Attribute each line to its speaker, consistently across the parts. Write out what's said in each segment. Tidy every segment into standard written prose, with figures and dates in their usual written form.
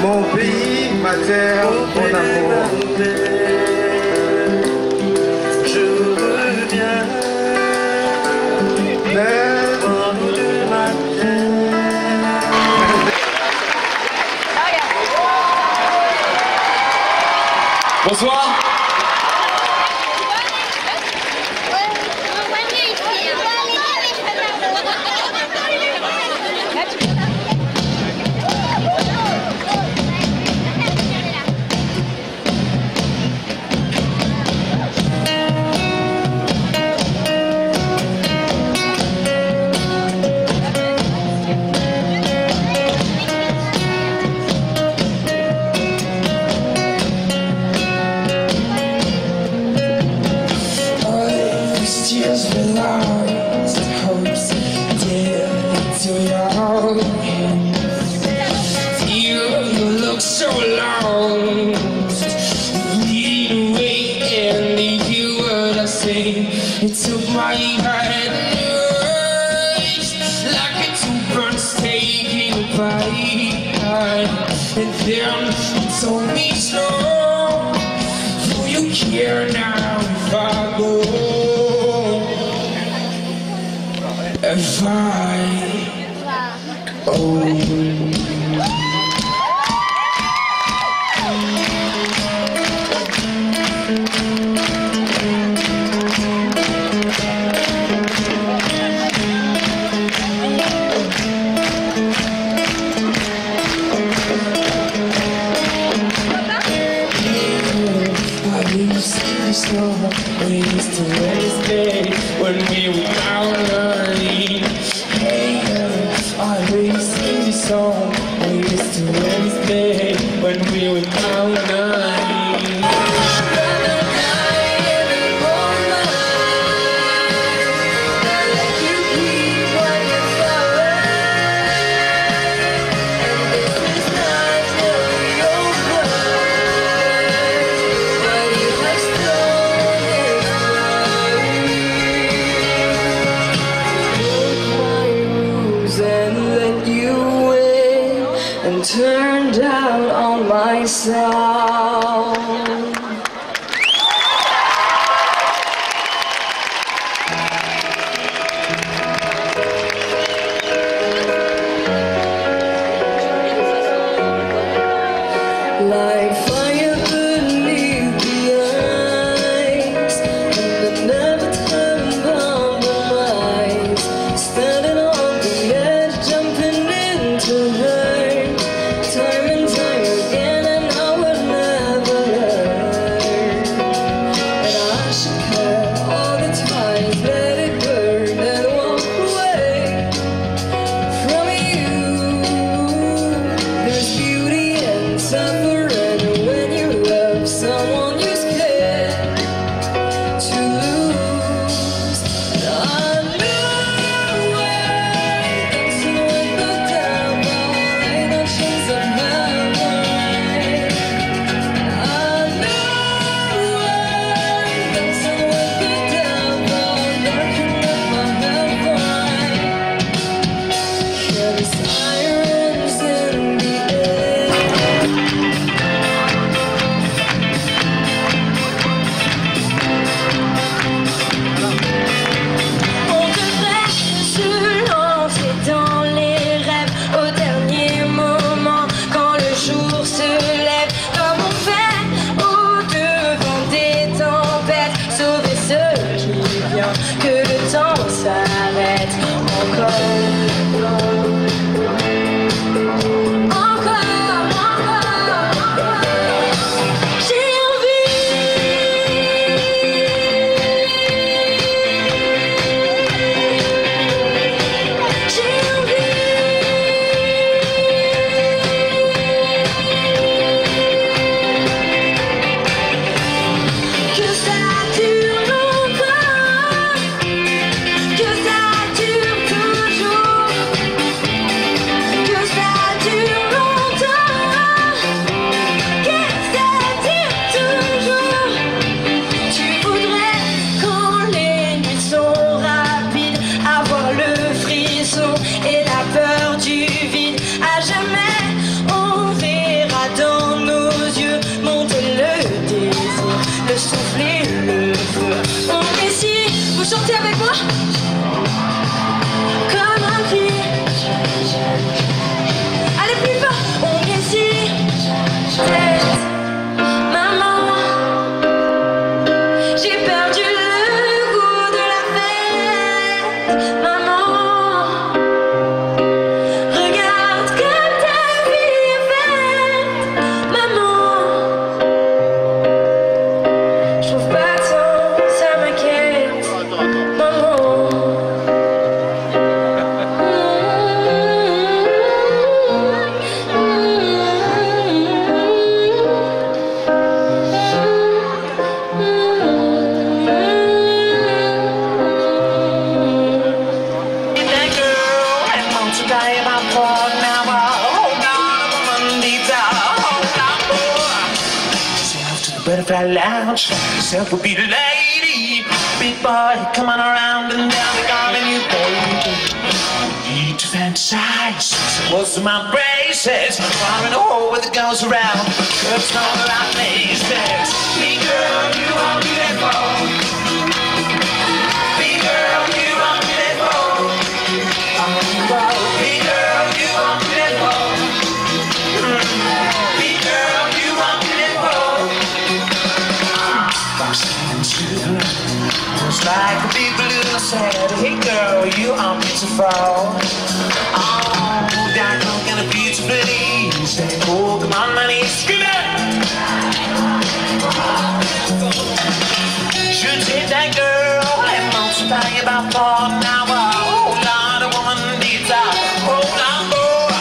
Speaker 1: Mon pays, ma terre, mon amour. Je reviens.
Speaker 2: Bonsoir.
Speaker 3: It took my hand like a two burns taking a bite, and then it told me so. Do you care now if I go? If we used to Wednesday when we were down early. Hey girl, I really sing this song. We used to Wednesday when we were down early. And turned out on myself. Like fire beneath the eyes, and it never turned on the lights. Standing on the edge, jumping into her. Time and time again, and I would never let about for now. Hold on, woman, needs a hold on, boy. Yourself to the butterfly lounge. Yourself will be the lady. Big boy, come on around and down the garden, you baby. Need to fantasize. So what's in my braces? Far in a hole where the goes around. Curves on the right faces. Big girl, you are beautiful. Big girl, you are beautiful. Big girl, you are beautiful. Big girl, you are beautiful. I'm saying to her, just like a big balloon, I said, hey girl, you are beautiful. Oh, that girl gonna be too pretty. Say, oh, come on, money, scream it. Should say that girl, and multiply about for now. Oh, Lord, a woman needs a hold on, boy.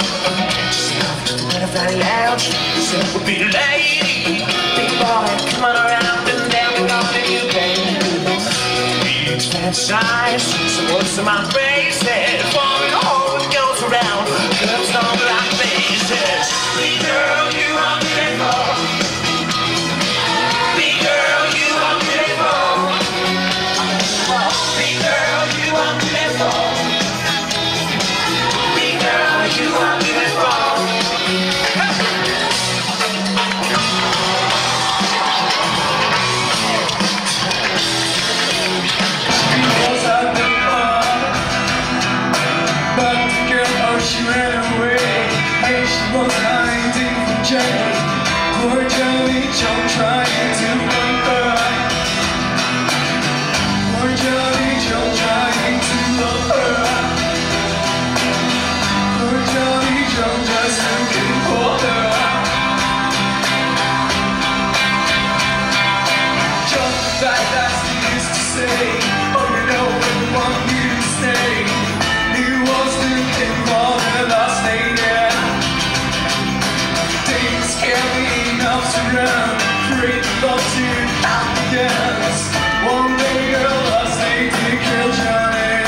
Speaker 3: Just love to the butterfly lounge. Yourself will be the lady. Big boy, come on around and down the garden, you baby. Big fantasize, so what's in my braces? Falling hole that goes around, curves on the right faces. Big girl, you are beautiful. Big girl, you are beautiful. Big girl, you are beautiful. Big girl, you are beautiful.
Speaker 1: She ran away, and she was hiding from Jenny. Poor Jelly Joe trying to find her. Poor Jelly Joe trying to love her. Poor Jelly Joe just looking for her. Just like that he used to say, oh you know when we want you to stay. He was looking for the last lady. Things can't be enough to run. Great love to out against. One day girl last lady killed Johnny.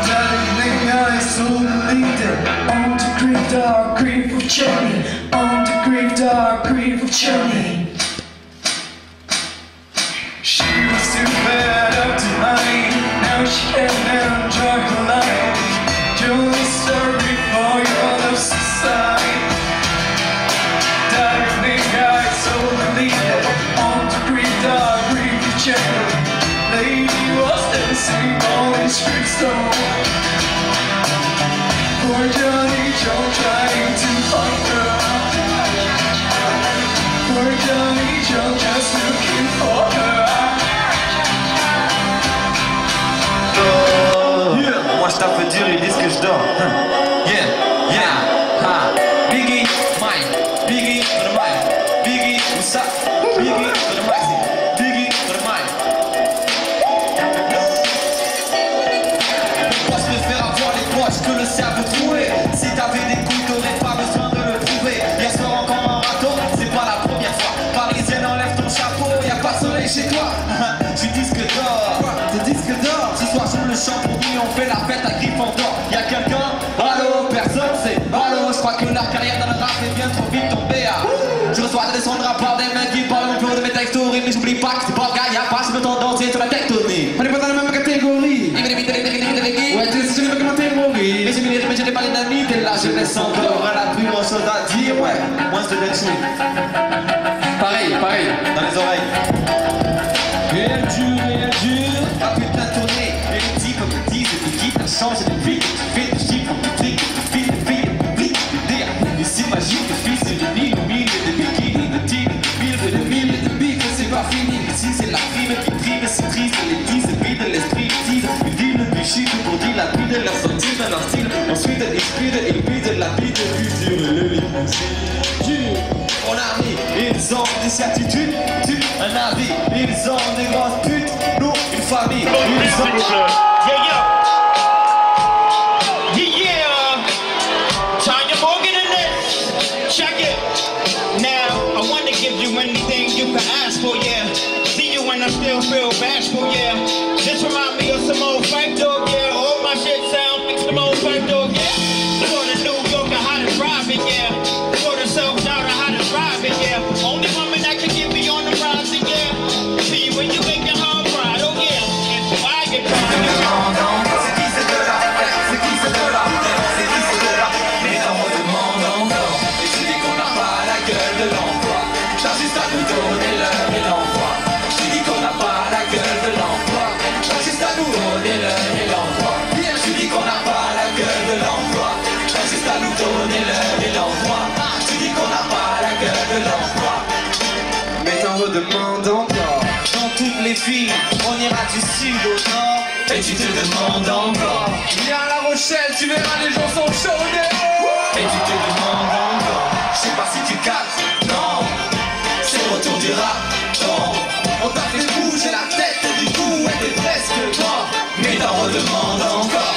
Speaker 1: Darling, I so believed it. On the grave dark grave of Johnny. On the grave dark grave of Johnny. She was too fed up to hide. Now she can enjoy her life. Johnny, sorry for your love society. Darling, I so believe it. On the green dark green channel. Lady was dancing on his freestone. Poor Johnny Joe trying to find her. Poor Johnny Joe just looking for her.
Speaker 2: Moi je tape dur, ils disent que je dors. Yeah, yeah, ha. Biggie, Mike, Biggie for the mic. Biggie, what's up? Biggie for the mic. Biggie for the mic. Moi je préfère avoir les poches que le cerveau troué. Si t'avais des couilles, t'aurais pas besoin de le trouver. Hier soir encore un râteau, c'est pas la première fois. Parisienne, enlève ton chapeau, y'a pas de soleil chez toi. Je suis disque d'or. T'es disque d'or. Ce soir j'ouvre le champ-pourri, on fait la fête à Gryffondor. Y'a quelqu'un? Allô? Personne c'est allô? Je crois que la carrière dans le rap est bien trop vite tombée à. Je reçois des descendres à part des mecs qui parlent un peu de mes textos. Mais j'oublie pas que c'est pas le gars, y'a pas de tendance sur la tectonique. On est pas dans la même catégorie. Ouais, tu sais, c'est la catégorie. Mais j'ai mis les mais je n'ai pas les amis. T'es là, je laisse encore. Elle a plus grand chose à dire, ouais. Moins de dessus. Pareil, pareil, dans les oreilles. Réel dur, pas putain de tournée. Et les types me disent, et qui t'as changé de vie. Tu fais des chiffres, tu triques, tu files, des filles, des publics, des dires. Ils s'imaginent des fils et des mille, des bikinis, de tigres, de mille, de bifs, c'est pas fini. Ici c'est la prime qui prime, c'est triste, les disent, c'est vide l'esprit, ils disent. Ils disent du chiffre pour dire la vie de leur sortie, de leur style. Ensuite ils speedent la vie de futur et le limousine. Mon ami, ils ont des certitudes, un avis, ils ont des grosses putes, nous, une famille, ils ont...
Speaker 4: Tanya Morgan in this. Check it. Now, I want to give you anything you can ask for, yeah. See you when I still feel bashful, yeah. This remind me of some old Fight Dog, yeah. All my shit sound like some old Fight Dog.
Speaker 2: demandes encore. Dans toutes les villes, on ira du sud au nord. Et tu te demandes encore. Viens à La Rochelle, tu verras les gens sont chauds dehors. Et tu te demandes encore. Je sais pas si tu captes, non. C'est le retour du rap, non. On t'a fait bouger la tête, du coup elle est presque mort. Mais t'en redemandes encore.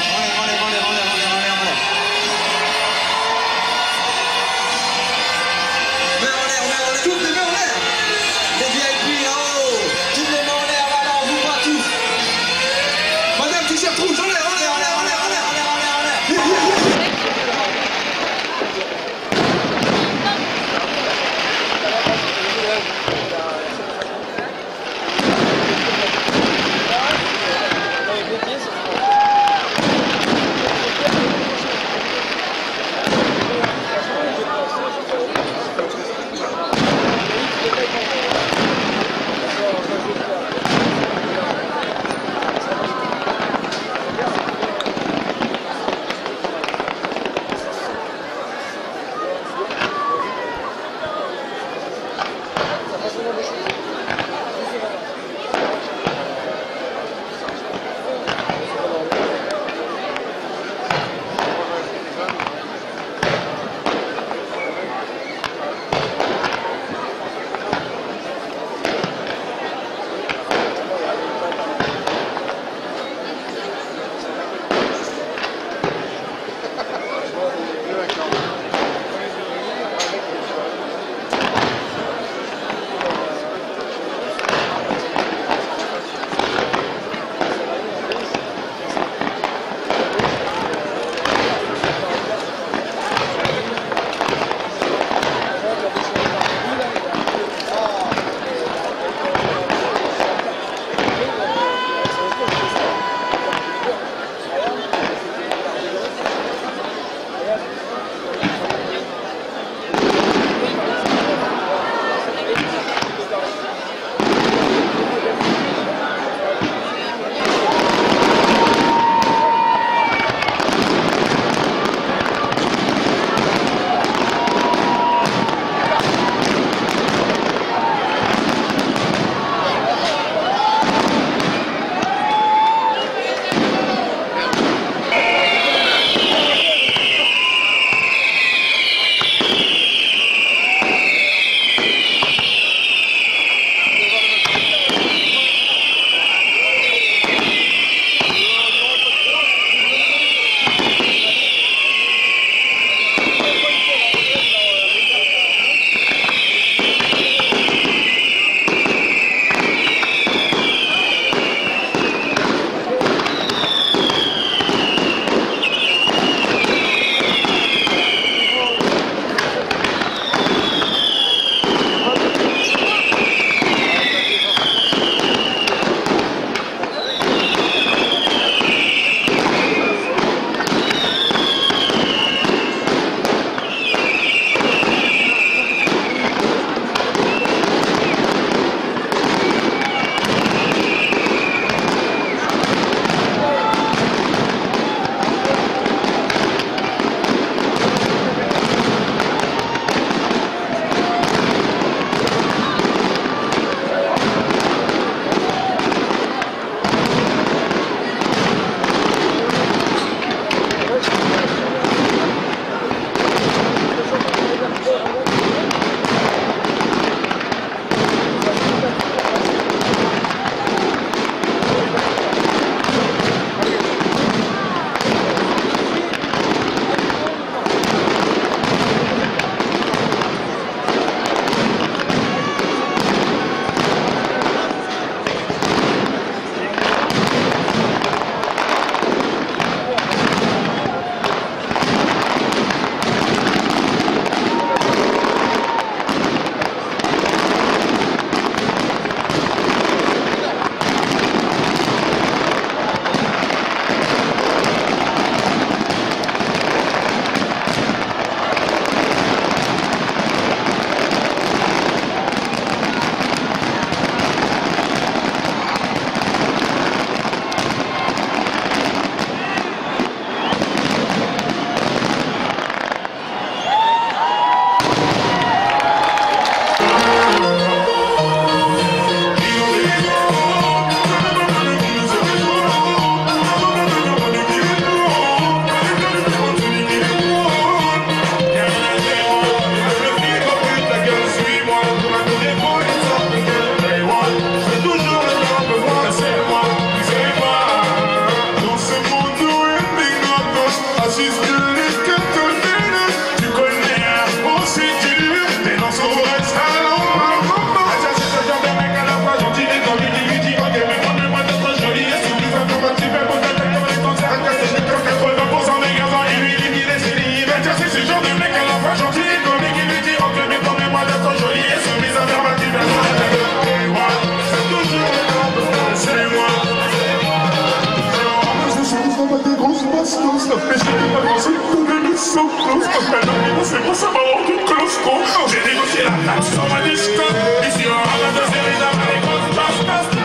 Speaker 5: J'ai négocié la taxe sur ma disco. Ici on rame de série d'avant les grosses passes.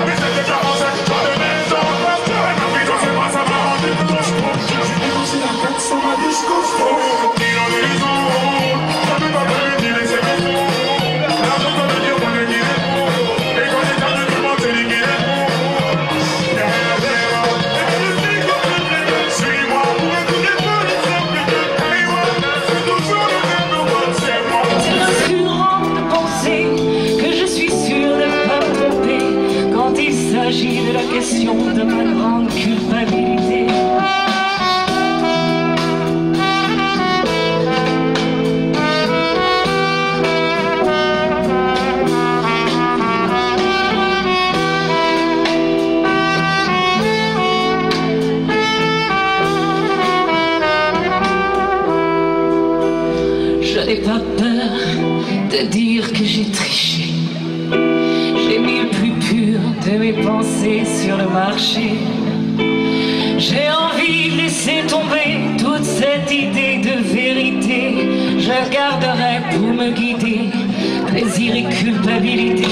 Speaker 5: Mais c'était déjà avancé, pas de mettre en place. La capitale c'est pas ça m'a rendu cloche. J'ai négocié la taxe sur ma disco. Ni dans les maisons, ça ne peut pas me laisser mes mots. L'argent doit me dire qu'on est qui est bon. Et quand j'ai perdu tout le monde, c'est lui qui est bon. Y'a rien à faire. Et je suis comme le blé. Suis-moi pour un coup de feu, il semble que et moi, c'est toujours le même rôle, c'est moi.
Speaker 6: C'est rassurant de penser que je suis sûr de ne pas me tromper quand il s'agit de la question de ma grande culpabilité. Je n'ai pas peur de dire que j'ai triché. J'ai mis le plus pur de mes pensées sur le marché. J'ai envie de laisser tomber toute cette idée de vérité. Je la garderai pour me guider, plaisir et culpabilité.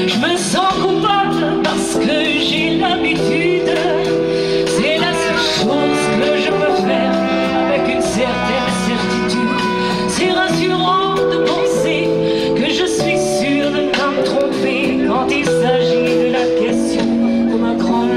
Speaker 6: Je me sens coupable parce que j'ai l'habitude. C'est la seule chose que je peux faire avec une certaine certitude. C'est rassurant de penser que je suis sûr de ne pas me tromper quand il s'agit de la question de ma grande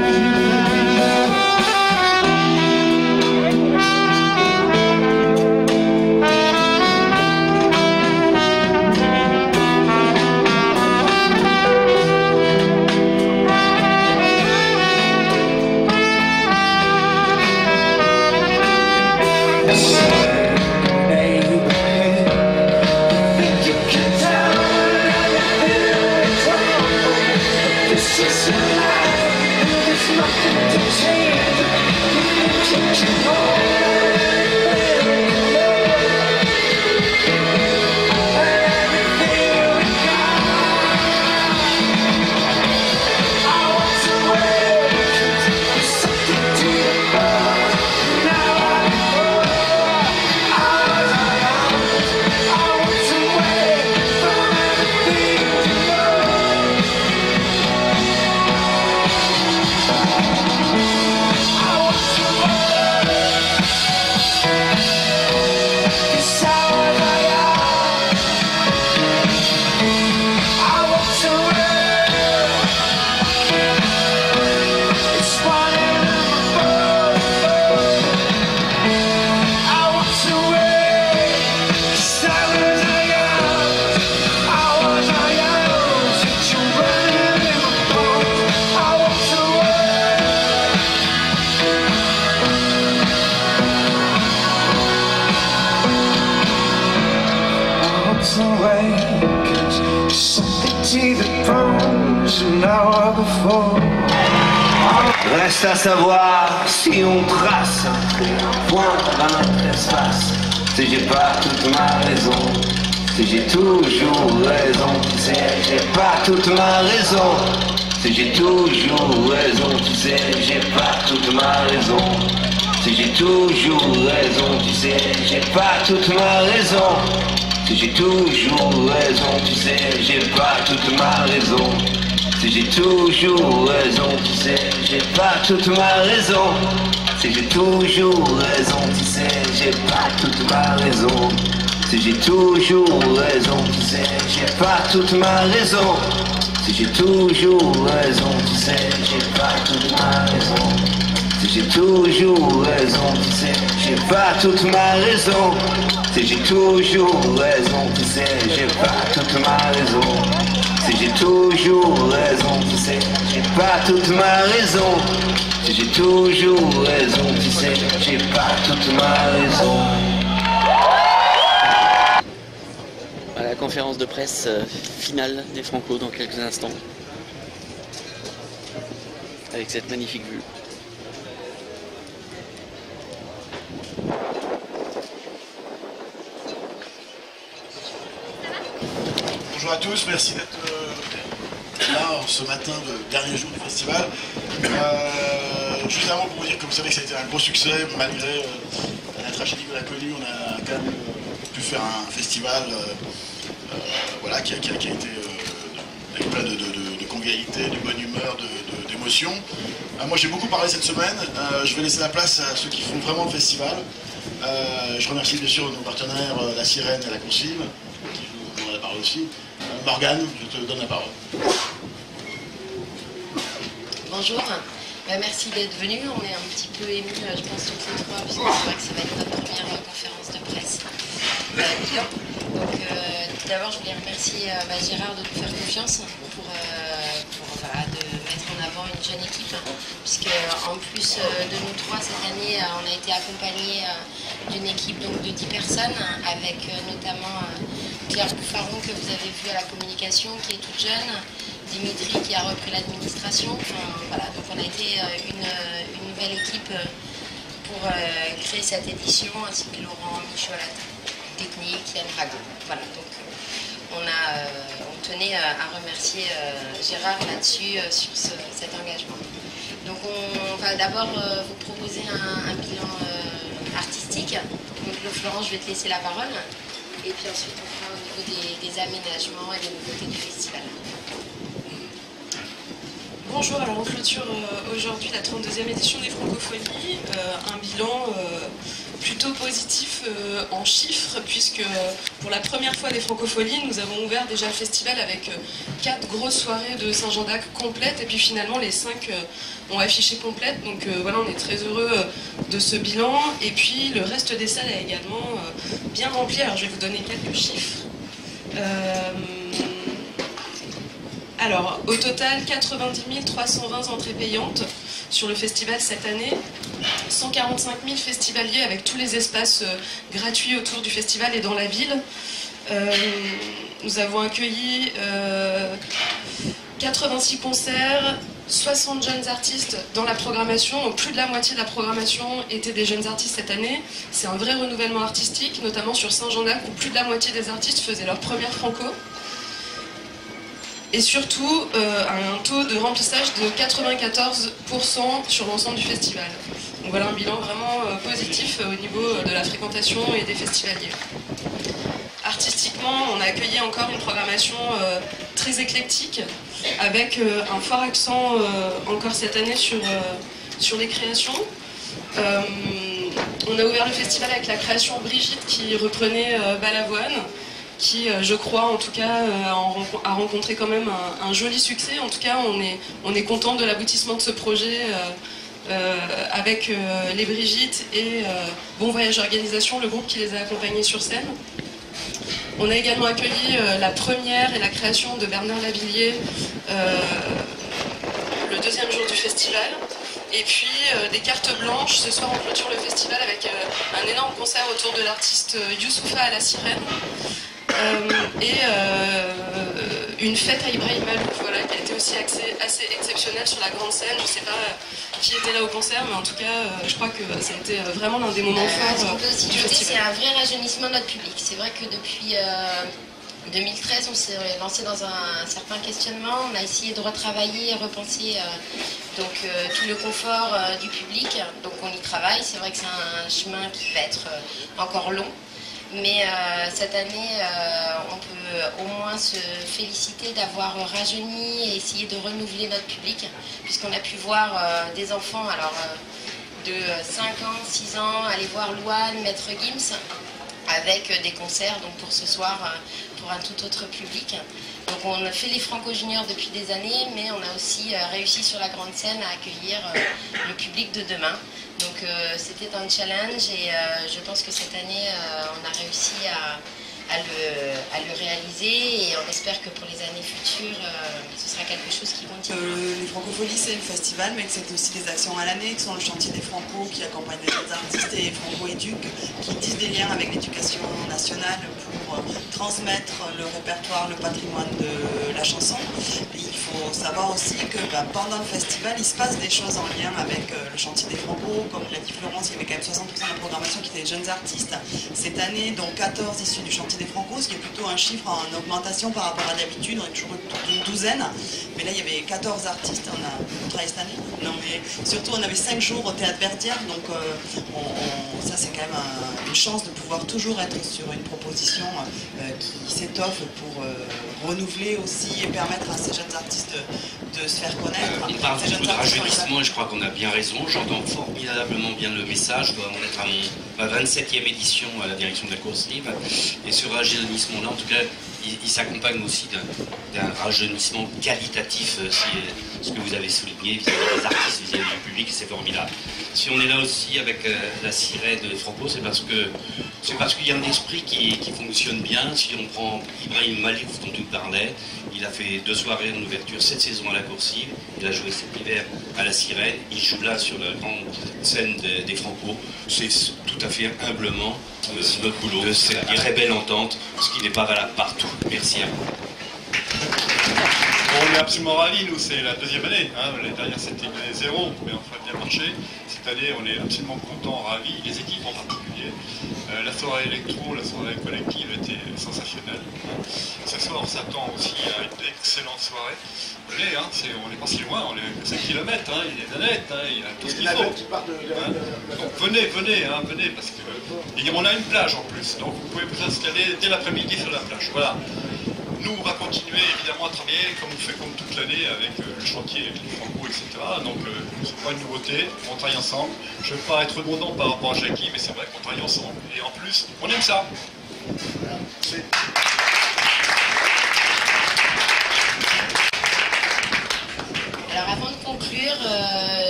Speaker 2: Reste à savoir si on trace un point dans notre espace. Si j'ai pas toute ma raison, si j'ai toujours raison, tu sais, j'ai pas toute ma raison. Si j'ai toujours raison, tu sais, j'ai pas toute ma raison. Si j'ai toujours raison, tu sais, j'ai pas toute ma raison. Si j'ai toujours raison, tu sais, j'ai pas toute ma raison. Si j'ai toujours raison, tu sais, j'ai pas toute ma raison. Si j'ai toujours raison, tu sais, j'ai pas toute ma raison. Si j'ai toujours raison, tu sais, j'ai pas toute ma raison. Si j'ai toujours raison, tu sais, j'ai pas toute ma raison. Si j'ai toujours raison, tu sais, j'ai pas toute ma raison. Si j'ai toujours raison, tu sais, j'ai pas toute ma raison. Si j'ai toujours raison, tu sais, j'ai pas toute ma raison. Si j'ai toujours raison, tu sais, j'ai pas toute ma raison.
Speaker 7: À la conférence de presse finale des Franco dans quelques instants. Avec cette magnifique vue.
Speaker 8: Bonjour à tous, merci d'être là ce matin, le dernier jour du festival. Juste avant pour vous dire que vous savez que ça a été un gros succès malgré la tragédie de la Colline, on a quand même pu faire un festival voilà, qui a été avec plein de convivialité, de bonne humeur, d'émotion. Moi j'ai beaucoup parlé cette semaine, je vais laisser la place à ceux qui font vraiment le festival. Je remercie bien sûr nos partenaires, la Sirène et la Concive, qui nous donnent la parole aussi. Morgane, je te donne la parole.
Speaker 9: Bonjour, merci d'être venu. On est un petit peu émus, je pense, toutes les trois, puisque c'est vrai que ça va être notre première conférence de presse. Donc, d'abord, je voulais remercier Gérard de nous faire confiance pour de mettre en avant une jeune équipe, puisque en plus de nous trois cette année, on a été accompagnés d'une équipe donc, de 10 personnes, avec notamment Claire Bouffaron que vous avez vu à la communication, qui est toute jeune, Dimitri qui a repris l'administration. Enfin, voilà, donc on a été une nouvelle équipe pour créer cette édition, ainsi que Laurent Michaud à la technique, Yann Rago. Voilà, donc on tenait à remercier Gérard là-dessus, sur cet engagement. Donc on va d'abord vous proposer un bilan artistique. Donc Florent, je vais te laisser la parole. Et puis ensuite on fera au niveau des aménagements et des nouveautés du festival.
Speaker 10: Bonjour, alors on clôture aujourd'hui la 32e édition des Francopholies, un bilan plutôt positif en chiffres, puisque pour la première fois des Francopholies, nous avons ouvert déjà le festival avec 4 grosses soirées de Saint-Jean d'Acre complètes, et puis finalement les 5 ont affiché complètes, donc voilà, on est très heureux de ce bilan, et puis le reste des salles est également bien rempli. Alors je vais vous donner quelques chiffres. Alors, au total, 90 320 entrées payantes sur le festival cette année, 145 000 festivaliers avec tous les espaces gratuits autour du festival et dans la ville. Nous avons accueilli 86 concerts, 60 jeunes artistes dans la programmation, donc plus de la moitié de la programmation était des jeunes artistes cette année. C'est un vrai renouvellement artistique, notamment sur Saint-Jean-d'Acre où plus de la moitié des artistes faisaient leur première franco. Et surtout un taux de remplissage de 94% sur l'ensemble du festival. Donc voilà un bilan vraiment positif au niveau de la fréquentation et des festivaliers. Artistiquement, on a accueilli encore une programmation très éclectique, avec un fort accent encore cette année sur les créations. On a ouvert le festival avec la création Brigitte qui reprenait Balavoine, qui, je crois, en tout cas, a rencontré quand même un joli succès. En tout cas, on est content de l'aboutissement de ce projet avec les Brigitte et Bon Voyage Organisation, le groupe qui les a accompagnés sur scène. On a également accueilli la première et la création de Bernard Lavilliers le deuxième jour du festival. Et puis des cartes blanches. Ce soir, on clôture le festival avec un énorme concert autour de l'artiste Youssoufa à la Sirène. Et une fête à Ibrahim Malouf, voilà, qui a été aussi assez exceptionnelle sur la grande scène. Je ne sais pas qui était là au concert, mais en tout cas, je crois que ça a été vraiment l'un des moments forts.
Speaker 9: Ce qu'on peut aussi noter, c'est un vrai rajeunissement de notre public. C'est vrai que depuis 2013, on s'est lancé dans un certain questionnement. On a essayé de retravailler et repenser tout le confort du public. Donc on y travaille. C'est vrai que c'est un chemin qui va être encore long. Mais cette année, on peut au moins se féliciter d'avoir rajeuni et essayer de renouveler notre public, puisqu'on a pu voir des enfants de 5 ans, 6 ans, aller voir Louane, Maître Gims, avec des concerts donc pour ce soir, pour un tout autre public. Donc on a fait les Franco Juniors depuis des années, mais on a aussi réussi sur la grande scène à accueillir le public de demain. Donc c'était un challenge et je pense que cette année on a réussi à le réaliser et on espère que pour les années futures ce sera quelque chose qui continue.
Speaker 11: Les Francopholies c'est le festival, mais que c'est aussi des actions à l'année qui sont le chantier des Franco qui accompagne les autres artistes et Franco Éduc qui tissent des liens avec l'éducation nationale pour transmettre le répertoire, le patrimoine de la chanson. Et il faut savoir aussi que pendant le festival il se passe des choses en lien avec le chantier des Franco. Comme l'a dit Florence, il y avait quand même 60% de la programmation qui était des jeunes artistes. Cette année, donc 14 issus du chantier des Franco, ce qui est plutôt un chiffre en augmentation par rapport à d'habitude. On est toujours une douzaine, mais là il y avait 14 artistes. On a travailler cette année. Non, mais surtout, on avait 5 jours au Théâtre Verdière, donc ça c'est quand même une chance de pouvoir toujours être sur une proposition qui s'étoffe pour renouveler aussi et permettre à ces jeunes artistes de se faire connaître.
Speaker 12: On parle beaucoup de rajeunissement et je crois qu'on a bien raison. J'entends formidablement bien le message. Je dois en être à ma 27e édition à la direction de la course libre. Et ce rajeunissement-là, en tout cas, il s'accompagne aussi d'un rajeunissement qualitatif, ce que vous avez souligné vis-à-vis des artistes, vis-à-vis du public, c'est formidable. Si on est là aussi avec la sirène de Franco, c'est parce qu'il y a un esprit qui fonctionne bien. Si on prend Ibrahim Malouf dont tu parlais, il a fait 2 soirées en ouverture cette saison à la Coursive, il a joué cet hiver à la Sirène, il joue là sur la grande scène des Franco. C'est tout à fait humblement notre boulot de cette très belle entente, ce qui n'est pas valable partout. Merci à vous.
Speaker 13: On est absolument ravis, nous, c'est la 2e année. Hein. L'année dernière, c'était une année 0, mais enfin bien marché. Cette année, on est absolument contents, ravis, les équipes en particulier. La soirée électro, la soirée collective était sensationnelle. Hein. Ce soir, on s'attend aussi à une excellente soirée. Allez, hein, on n'est pas si loin, on est à 5 km, hein, il y a des navettes, hein, il y a tout ce qu'il faut. Hein. Donc venez, parce que et on a une plage en plus, donc vous pouvez vous installer dès l'après-midi sur la plage. Voilà. Nous, on va continuer évidemment à travailler comme on fait comme toute l'année avec le chantier, les Franco, etc. Donc, c'est pas une nouveauté, on travaille ensemble. Je ne veux pas être redondant par rapport à Jackie, mais c'est vrai qu'on travaille ensemble. Et en plus, on aime ça. Voilà.
Speaker 9: Alors, avant de conclure,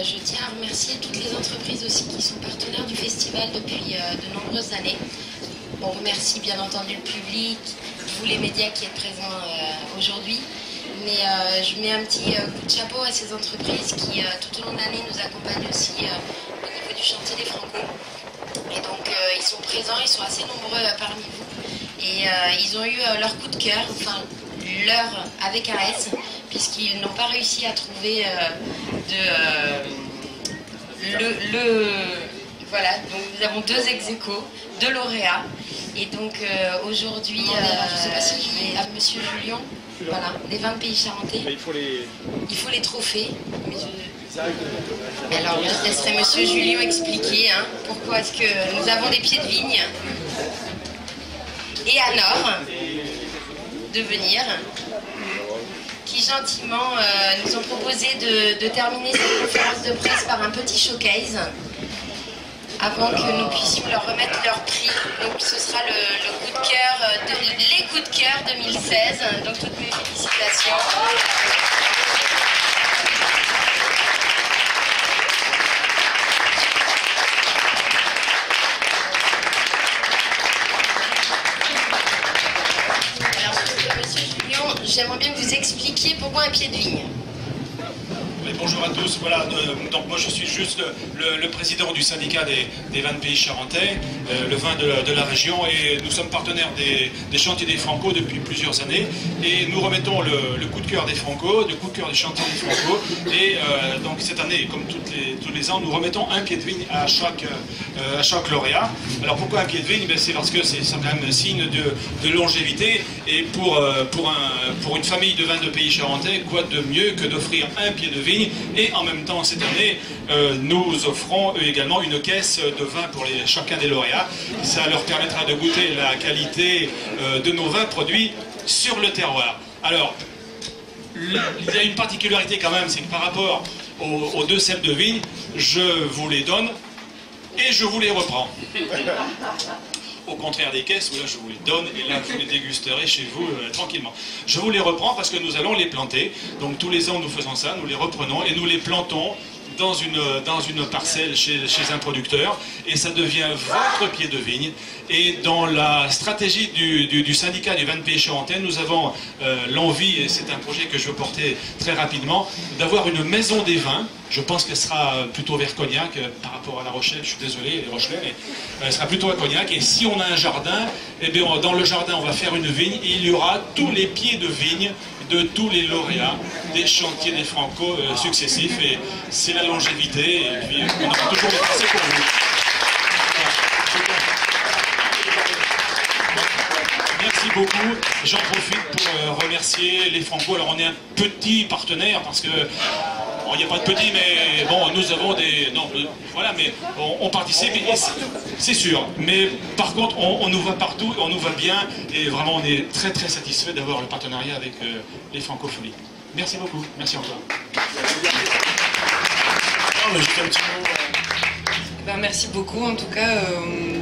Speaker 9: je tiens à remercier toutes les entreprises aussi qui sont partenaires du festival depuis de nombreuses années. On remercie bien entendu le public, vous les médias qui êtes présents aujourd'hui, mais je mets un petit coup de chapeau à ces entreprises qui tout au long de l'année nous accompagnent aussi au niveau du chantier des Franco. Et donc ils sont présents, ils sont assez nombreux parmi vous, et ils ont eu leur coup de cœur, enfin leur avec un S, puisqu'ils n'ont pas réussi à trouver voilà, donc nous avons 2 ex-aequo, 2 lauréats. Et donc aujourd'hui, je ne sais pas si je vais à Monsieur Julien, voilà, des 20 pays charentais.
Speaker 14: Il faut les
Speaker 9: trophées. Mais alors je laisserai Monsieur Julien expliquer pourquoi est-ce que nous avons des pieds de vigne. Et à Nord, de venir, qui gentiment nous ont proposé de terminer cette conférence de presse par un petit showcase, avant que nous puissions leur remettre leur prix. Donc ce sera le coup de cœur, les coups de cœur 2016. Donc toutes mes félicitations. Alors, Monsieur Julien, j'aimerais bien que vous expliquiez pourquoi un pied de vigne.
Speaker 14: Bonjour à tous, voilà, donc moi je suis juste le président du syndicat des vins de pays charentais, le vin de la région, et nous sommes partenaires des chantiers des Franco depuis plusieurs années, et nous remettons le coup de cœur des Franco, le coup de cœur des chantiers des Franco, et donc cette année, comme tous les ans, nous remettons un pied de vigne à chaque lauréat. Alors pourquoi un pied de vigne? C'est parce que c'est quand même un signe de longévité, et pour une famille de vins de pays charentais, quoi de mieux que d'offrir un pied de vigne. Et en même temps, cette année, nous offrons également une caisse de vin pour chacun des lauréats. Ça leur permettra de goûter la qualité de nos vins produits sur le terroir. Alors, il y a une particularité quand même, c'est que par rapport aux 2 cèpes de vigne, je vous les donne et je vous les reprends. Au contraire des caisses où là je vous les donne et là vous les dégusterez chez vous tranquillement. Je vous les reprends parce que nous allons les planter. Donc tous les ans nous faisons ça, nous les reprenons et nous les plantons dans une parcelle chez un producteur, et ça devient votre pied de vigne. Et dans la stratégie du syndicat du vin de pays charentais, nous avons l'envie, et c'est un projet que je veux porter très rapidement, d'avoir une maison des vins. Je pense qu'elle sera plutôt vers Cognac par rapport à La Rochelle, je suis désolé, les Rochelais, mais elle sera plutôt à Cognac. Et si on a un jardin, eh bien, dans le jardin on va faire une vigne, et il y aura tous les pieds de vigne de tous les lauréats des chantiers des Franco successifs, et c'est la longévité, et puis on aura toujours des pensées pour vous. Merci beaucoup. J'en profite pour remercier les Franco. Alors on est un petit partenaire parce que il n'y a pas de petits, mais bon, nous avons des... Non, voilà, mais on participe, et c'est sûr. Mais par contre, on nous va partout, on nous va bien, et vraiment, on est très très satisfait d'avoir le partenariat avec les Francopholies. Merci beaucoup, merci encore.
Speaker 10: Ben, merci beaucoup, en tout cas,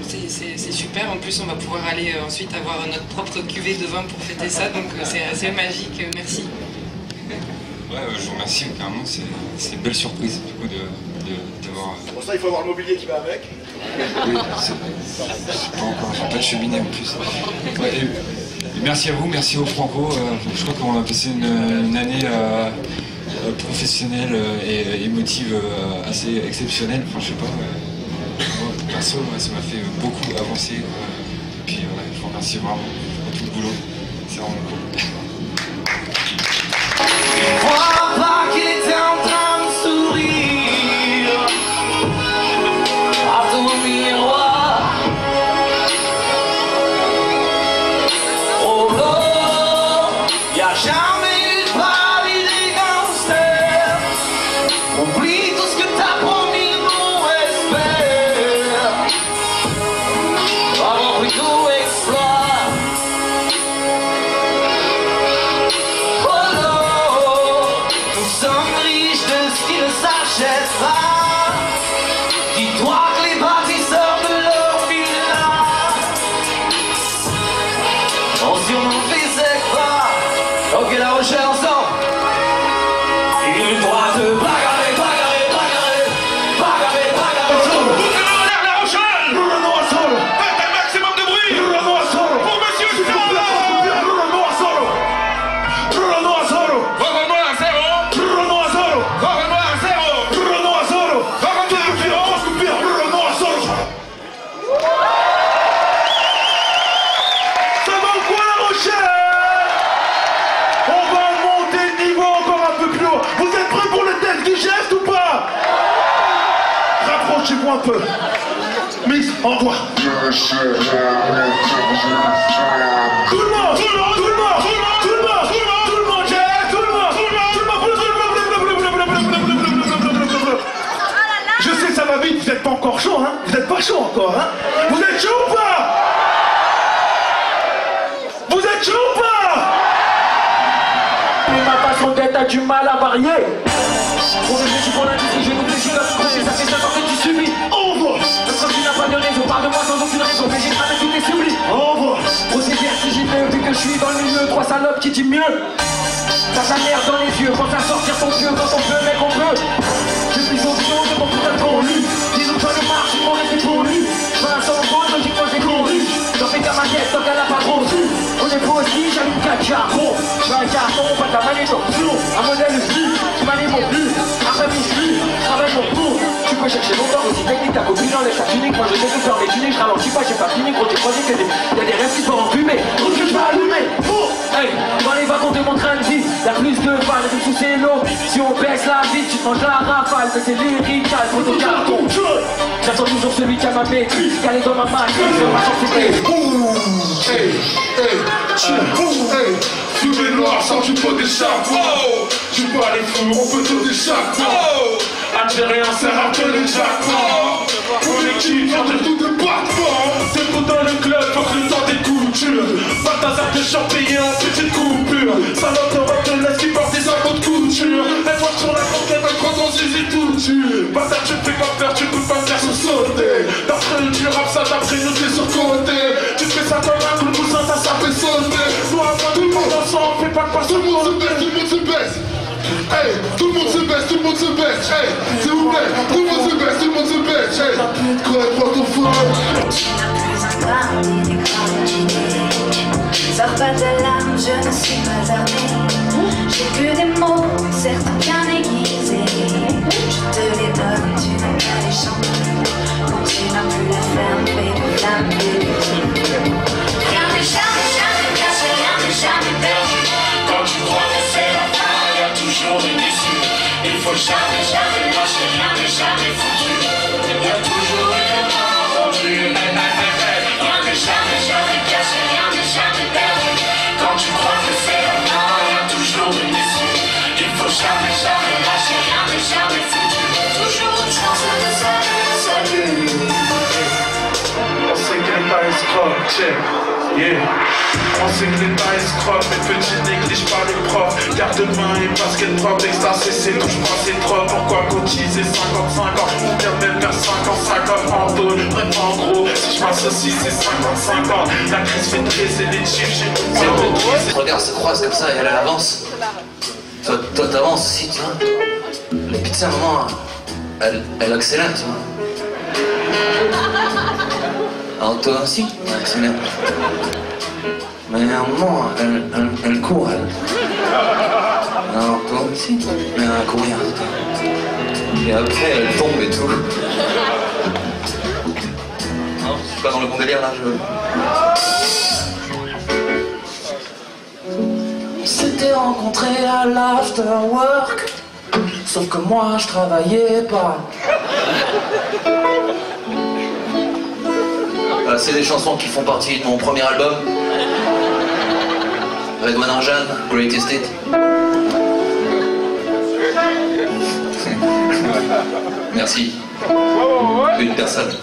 Speaker 10: c'est super. En plus, on va pouvoir aller ensuite avoir notre propre cuvée de vin pour fêter ça, donc c'est magique. Merci.
Speaker 15: Ouais, je vous remercie, carrément, c'est une belle surprise du coup d'avoir...
Speaker 8: Pour ça, il faut avoir le mobilier qui va avec.
Speaker 15: Oui, c'est pas encore, j'ai pas de cheminée en plus. Ouais, et merci à vous, merci aux Franco. Je crois qu'on a passé une année professionnelle et émotive assez exceptionnelle. Enfin, je sais pas, moi, perso, ça m'a fait beaucoup avancer. Et puis, je vous remercie vraiment pour tout le boulot. C'est vraiment cool.
Speaker 2: Crois pas qu'il était en train de sourire à ton miroir. Oh non, y'a jamais eu de paradis des gangsters. Oublie tout ce que t'as promis, mon espère. Avoir plutôt exploit. Dis-toi que les bâtisseurs de leur villa, on si on en faisait pas. Ok, La Rochelle ensemble. Il doit se bagarrer, bagarrer, bagarrer, bagarrer, bagarrer.
Speaker 5: La Rochelle!
Speaker 2: Bruno solo.
Speaker 5: Faites un maximum de bruit!
Speaker 2: Bruno solo.
Speaker 5: Pour Monsieur Stella!
Speaker 2: Bruno solo. Bruno solo.
Speaker 5: Revenons à zéro!
Speaker 2: Bruno solo.
Speaker 5: Revenons à zéro!
Speaker 2: Bruno solo. Ça va ou quoi, La Rochelle? On va monter le niveau encore un peu plus haut. Vous êtes prêts pour le test du geste ou pas? Rapprochez-vous un peu. Miss, au revoir. Tout le monde, tout le monde, tout le monde, tout le monde, tout le monde, tout le monde, geste, tout le monde, Je sais, ça va vite, vous êtes pas encore chaud, hein? Vous êtes pas chaud encore, hein? Vous êtes chaud ou pas? Vous êtes chaud ou pas? Mais ma façon d'être a du mal à varier. Pour réfléchir pour l'industrie, j'ai oublié, je suis là, ça fait 5 ans que tu subis. On voit. Même quand tu n'as pas de raison, parle de moi sans aucune raison, mais j'ai jamais tout est sublime. On voit. Procédé si j'y vais, vu que je suis dans le milieu, 3 salopes qui dit mieux. T'as ta merde dans les yeux, pense à sortir ton vieux quand on peut, mec, on peut. Je suis au pion de mon putain de connu. Dis-nous quand le marche, ils m'ont resté pour lui. Vincent Gaulle, logiquement j'ai couru. J'en fais qu'à ma tête, tant qu'elle a pas trop su. On est beau aussi, j'allume 4 cartons. Je fais un carton, pas de la manipulation. Un modèle vie, qui m'anime plus. Après minuit, travaille mon tour. Tu peux chercher longtemps aussi technique, ta copine dans les sacs uniques. Moi je sais que faire mes tuniques, je ralentis pas, j'ai pas fini, gros, tu crois que y'a des rêves qui sont enfumés. Trop que je vais allumer. Hey, dans les wagons de mon train de vie, y'a plus de balles, de sous c'est l'eau. Si on baisse la vie, tu te manges la rafale, mais c'est lyrical, faut ton carton. J'attends toujours celui qui a ma maîtrise, calé dans ma main, sur ma chantier.
Speaker 5: Fumer noir sans du pot d'échappement. Tu bats les fous, on peut tout d'échappement. Algérien, c'est rappelé le jackpot. Collectif, on est tout de battement. C'est tout dans le club, faut que le temps des coutures. Pas d'hasard de champagne en petite coupure. Salope de rock de l'Est qui porte des sabots de couture. Elle voit sur la conquête, elle croit dans Zizi tout tue. Bâtard, tu fais pas peur, tu peux pas me faire sauter. D'après du rap, ça d'après nous c'est surcoté. Tu fais ça comme un coup de poussin, ça fait sauter. Nous avant tout le monde ensemble, fais pas passer. Tout le monde se baisse, tout le monde se baisse. Hey, tout le monde se baisse, tout le monde se baisse. Hey, s'il vous plaît, tout le monde se baisse, tout le monde se baisse. Hey, quoi, pas ton phone.
Speaker 16: Tu n'as plus un paradis des grandes idées. Sors pas de l'âme, je ne suis pas armée. J'ai que des mots, certes bien aiguisés. Je te les donne, tu n'as qu'à les chanter. Quand tu n'as plus la flamme, fais du flamme et du feu. Rien n'est jamais, jamais caché, rien n'est jamais perdu.
Speaker 5: Quand tu crois que c'est la fin, il y a toujours une issue. Il faut jamais, jamais lâcher, rien n'est jamais foutu. Il y a toujours une main rendue.
Speaker 16: Rien n'est jamais, jamais caché, rien n'est jamais perdu.
Speaker 5: Quand tu crois que c'est la fin, il y a toujours une issue.
Speaker 1: Crop, check, yeah. Enseigne les nice crop, mes petits négligent pas les profs. Garde-main et basket propre, extase, c'est touche pas, c'est trop. Pourquoi cotiser 50-50 ans? On vient même vers 50-50 en dos. Bref, en gros, si je m'associe, c'est 50-50. La crise fait tresser les chiffres chez nous.
Speaker 2: Regarde, ça croise comme ça et elle avance. Toi t'avances aussi, tu vois. La pizza, à un moment, elle accélère, tu vois. Alors toi aussi, elle accélère. Mais à un moment, elle court, elle. Alors toi aussi, mais elle va courir. Et après, elle tombe et tout. Non, je suis pas dans le bon délire là,
Speaker 3: On s'était rencontrés à l'afterwork, sauf que moi je travaillais pas.
Speaker 2: C'est des chansons qui font partie de mon premier album. Redouane Arjan, Greatest Hit. Merci. Une personne.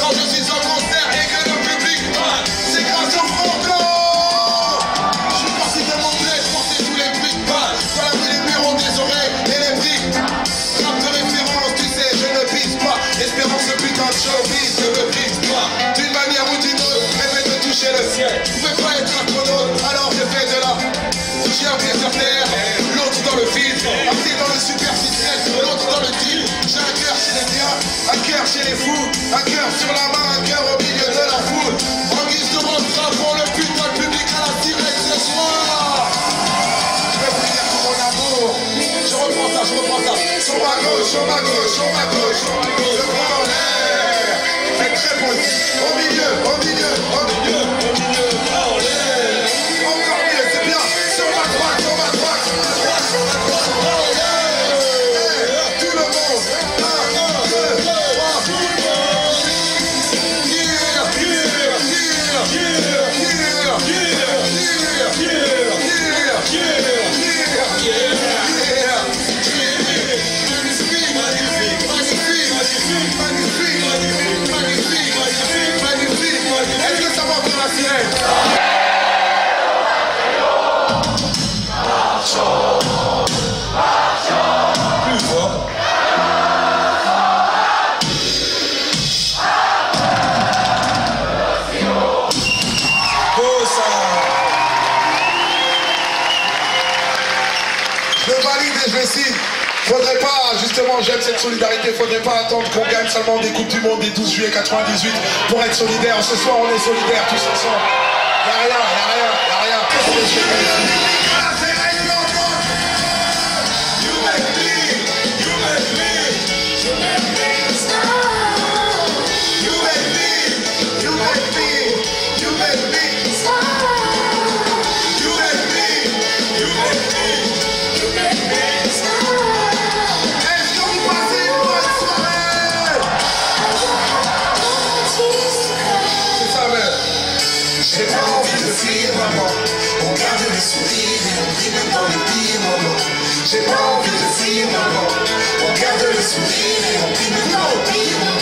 Speaker 5: Quand je suis en concert et que le public parle, c'est grâce au Franco. Je suis parti de mon bled, porter tous les bruits de balle. Dans la rue, les murs ont des oreilles et les briques. Rap de référence, tu sais, je ne pisse pas. Espérant ce putain de showbiz ne me brise pas. D'une manière ou d'une autre, rêver de toucher le ciel. Je pouvais pas être astronaute, alors je fais de la. J'ai un pied sur terre, l'autre dans le vide. Un pied dans le superficiel, l'autre dans le deal. J'ai un cœur chez les biens, un cœur chez les fous. Un cœur sur la main, un cœur au milieu de la foule. En guise de mantra pour le putain de public à la sirène ce soir. Je vais vous dire pour mon amour. Je reprends ça. Sur ma gauche, sur ma gauche, sur ma gauche, sur ma gauche. Le bras en l'air. C'est très poli. Au milieu, au milieu, au milieu, au milieu. Bras en l'air. Encore mieux, c'est bien. Sur ma droite, sur ma droite. Droite, sur ma droite, bras en l'air. Tout le monde. 1, 2, 3, tout le monde. Est-ce que ça va pour la sirène? Plus fort. Je valide et je signe. Faudrait pas, justement, j'aime cette solidarité, faudrait pas attendre qu'on gagne seulement des Coupes du Monde des 12 juillet 98 pour être solidaire. Ce soir, on est solidaires tous ensemble. Y'a rien. J'ai pas envie de fuir, maman. On garde les sourires et on rit même dans les pires moments. J'ai pas envie de fuir, maman. On garde le sourire et on rit même dans les pires moments.